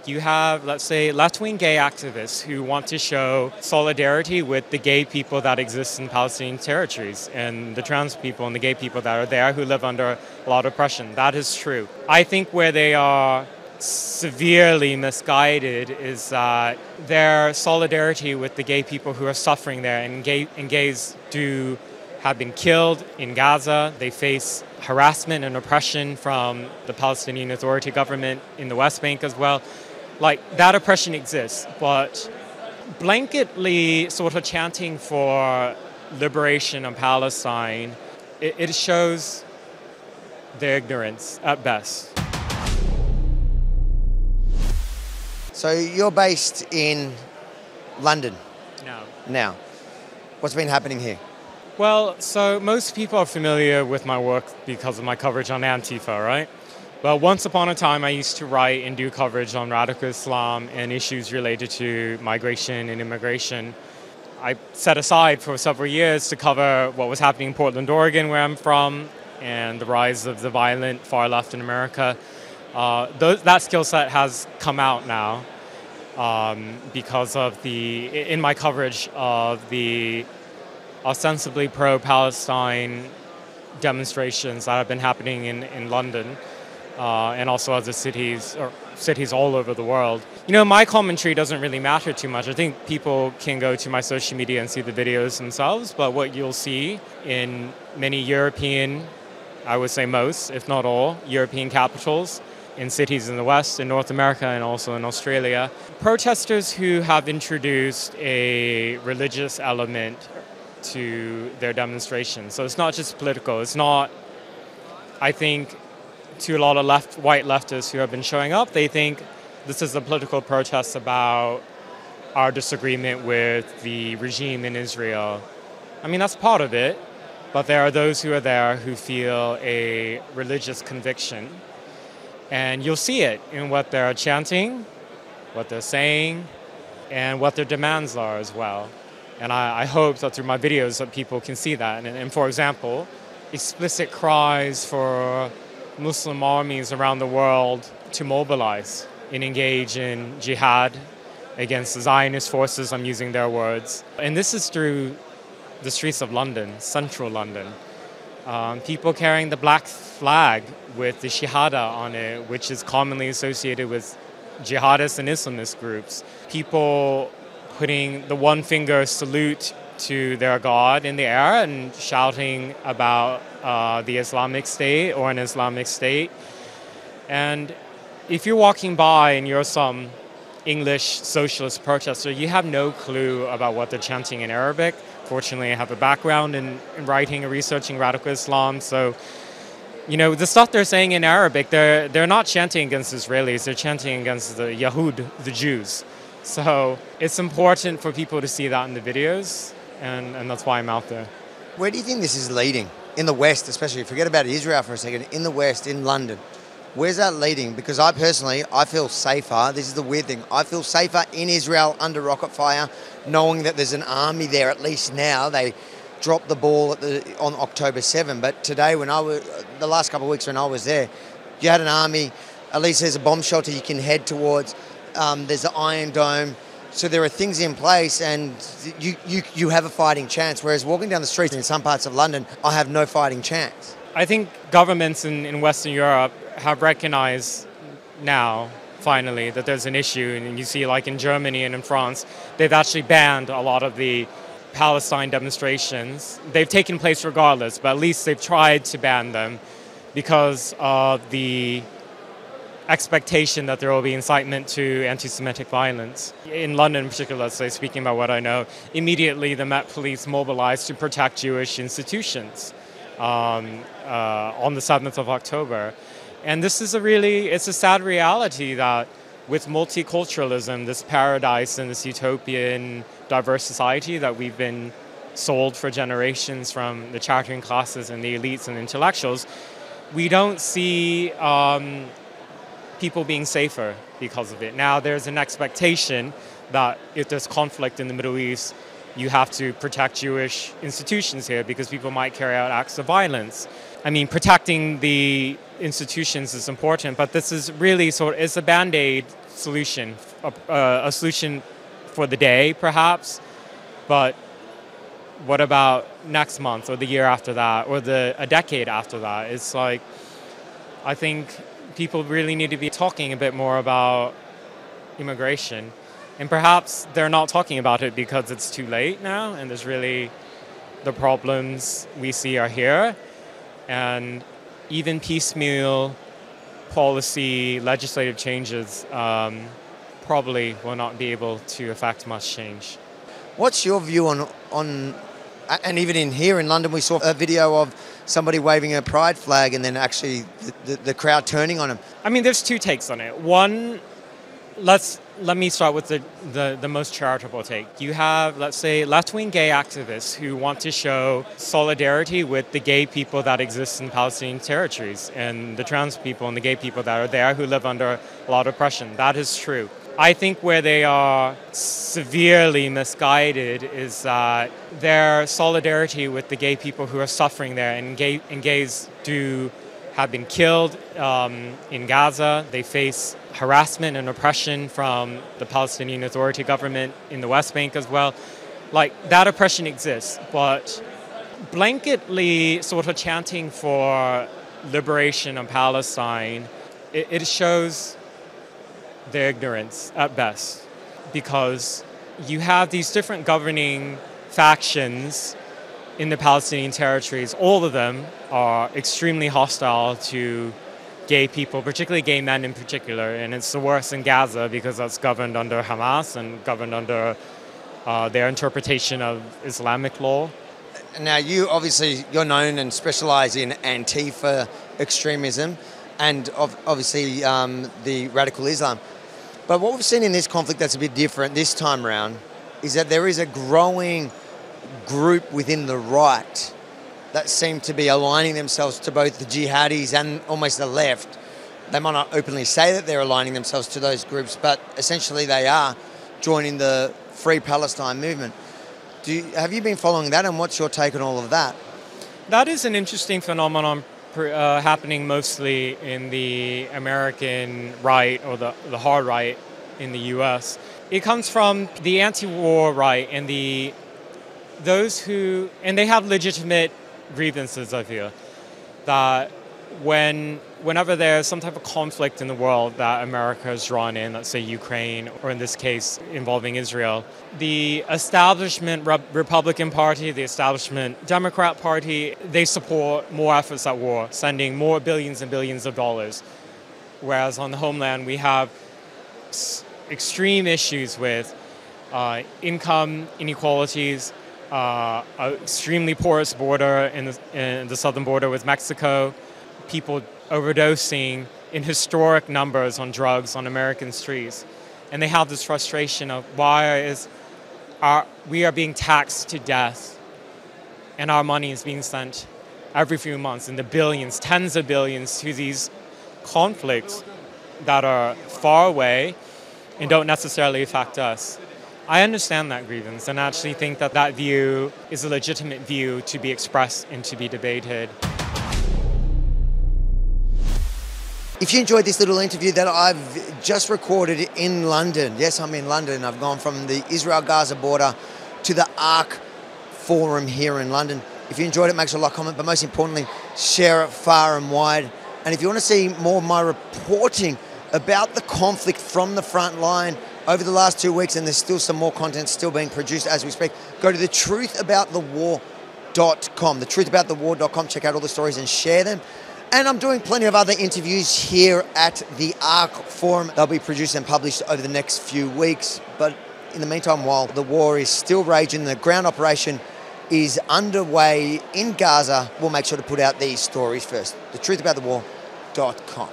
You have, let's say, left-wing gay activists who want to show solidarity with the gay people that exist in Palestinian territories and the trans people and the gay people that are there who live under a lot of oppression. That is true. I think where they are severely misguided is that their solidarity with the gay people who are suffering there, and gays have been killed in Gaza. They face harassment and oppression from the Palestinian Authority government in the West Bank as well. Like, that oppression exists, but blanketly sort of chanting for liberation of Palestine, it shows their ignorance at best. So you're based in London now. What's been happening here? Well, so most people are familiar with my work because of my coverage on Antifa, right? Well, once upon a time, I used to write and do coverage on radical Islam and issues related to migration and immigration. I set aside for several years to cover what was happening in Portland, Oregon, where I'm from, and the rise of the violent far left in America. That skill set has come out now because of in my coverage of the ostensibly pro-Palestine demonstrations that have been happening in London and also other cities all over the world. You know, my commentary doesn't really matter too much. I think people can go to my social media and see the videos themselves, but what you'll see in many European, I would say most, if not all, European capitals, in cities in the West, in North America, and also in Australia, protesters who have introduced a religious element to their demonstrations. So it's not just political. It's not, I think, to a lot of white leftists who have been showing up, they think this is a political protest about our disagreement with the regime in Israel. I mean, that's part of it, but there are those who are there who feel a religious conviction. And you'll see it in what they're chanting, what they're saying, and what their demands are as well. And I hope that through my videos that people can see that. And for example, explicit cries for Muslim armies around the world to mobilize and engage in jihad against the Zionist forces, I'm using their words. And this is through the streets of London, central London. People carrying the black flag with the Shahada on it, which is commonly associated with jihadist and Islamist groups. People putting the one finger salute to their God in the air and shouting about the Islamic State or an Islamic State. And if you're walking by and you're some English socialist protester, you have no clue about what they're chanting in Arabic. Fortunately, I have a background in writing and researching radical Islam, so you know, the stuff they're saying in Arabic, they're not chanting against Israelis, they're chanting against the Yahud, the Jews. So it's important for people to see that in the videos, and that's why I'm out there. Where do you think this is leading? In the West, especially. Forget about Israel for a second. In the West, in London. Where's that leading? Because I feel safer. This is the weird thing. I feel safer in Israel under rocket fire, knowing that there's an army there, at least now. They dropped the ball on October 7. But today, the last couple of weeks when I was there, you had an army. At least there's a bomb shelter you can head towards. There's the Iron Dome. So there are things in place, and you have a fighting chance. Whereas walking down the streets in some parts of London, I have no fighting chance. I think governments in Western Europe have recognized now, finally, that there's an issue. And you see, like in Germany and in France, they've actually banned a lot of the Palestine demonstrations. They've taken place regardless, but at least they've tried to ban them because of the expectation that there will be incitement to anti-Semitic violence. In London in particular, let's say, speaking about what I know, immediately the Met Police mobilized to protect Jewish institutions on the 7th of October. And this is it's a sad reality that with multiculturalism, this paradise and this utopian diverse society that we've been sold for generations from the chartering classes and the elites and intellectuals, we don't see people being safer because of it. Now there's an expectation that if there's conflict in the Middle East, you have to protect Jewish institutions here because people might carry out acts of violence. I mean, protecting the institutions is important, but this is really it's a band-aid solution, a solution for the day, perhaps, but what about next month or the year after that or a decade after that? It's like, I think people really need to be talking a bit more about immigration. And perhaps they're not talking about it because it's too late now, and there's really, the problems we see are here. And even piecemeal policy, legislative changes probably will not be able to affect much change. What's your view on and even in here in London, we saw a video of somebody waving a pride flag and then actually the crowd turning on him. I mean, there's two takes on it. One, let me start with the most charitable take. You have, let's say, left-wing gay activists who want to show solidarity with the gay people that exist in Palestinian territories and the trans people and the gay people that are there who live under a lot of oppression. That is true. I think where they are severely misguided is that their solidarity with the gay people who are suffering there, and gays have been killed in Gaza. They face harassment and oppression from the Palestinian Authority government in the West Bank as well. Like, that oppression exists, but blanketly sort of chanting for liberation of Palestine, it shows their ignorance at best, because you have these different governing factions in the Palestinian territories. All of them are extremely hostile to gay people, particularly gay men in particular, and it's the worst in Gaza because that's governed under Hamas and governed under their interpretation of Islamic law. Now, you're known and specialise in Antifa extremism and obviously the radical Islam. But what we've seen in this conflict that's a bit different this time around is that there is a growing group within the right that seem to be aligning themselves to both the jihadis and almost the left. They might not openly say that they're aligning themselves to those groups, but essentially they are joining the Free Palestine movement. Have you been following that, and what's your take on all of that? That is an interesting phenomenon happening mostly in the American right or the hard right in the US. It comes from the anti-war right and those who, and they have legitimate grievances, I feel, that whenever there's some type of conflict in the world that America is drawn in, let's say Ukraine, or in this case involving Israel, the establishment Republican Party, the establishment Democrat Party, they support more efforts at war, sending more billions and billions of dollars. Whereas on the homeland, we have extreme issues with income inequalities, extremely porous border in the southern border with Mexico, people overdosing in historic numbers on drugs on American streets. And they have this frustration of we are being taxed to death and our money is being sent every few months in the billions, tens of billions, to these conflicts that are far away and don't necessarily affect us. I understand that grievance and actually think that view is a legitimate view to be expressed and to be debated. If you enjoyed this little interview that I've just recorded in London, yes, I'm in London. I've gone from the Israel-Gaza border to the ARC Forum here in London. If you enjoyed it, make sure to like, comment, but most importantly, share it far and wide. And if you want to see more of my reporting about the conflict from the front line over the last 2 weeks, and there's still some more content still being produced as we speak, go to thetruthaboutthewar.com. Thetruthaboutthewar.com. Check out all the stories and share them. And I'm doing plenty of other interviews here at the ARC Forum. They'll be produced and published over the next few weeks. But in the meantime, while the war is still raging, the ground operation is underway in Gaza, we'll make sure to put out these stories first. Thetruthaboutthewar.com.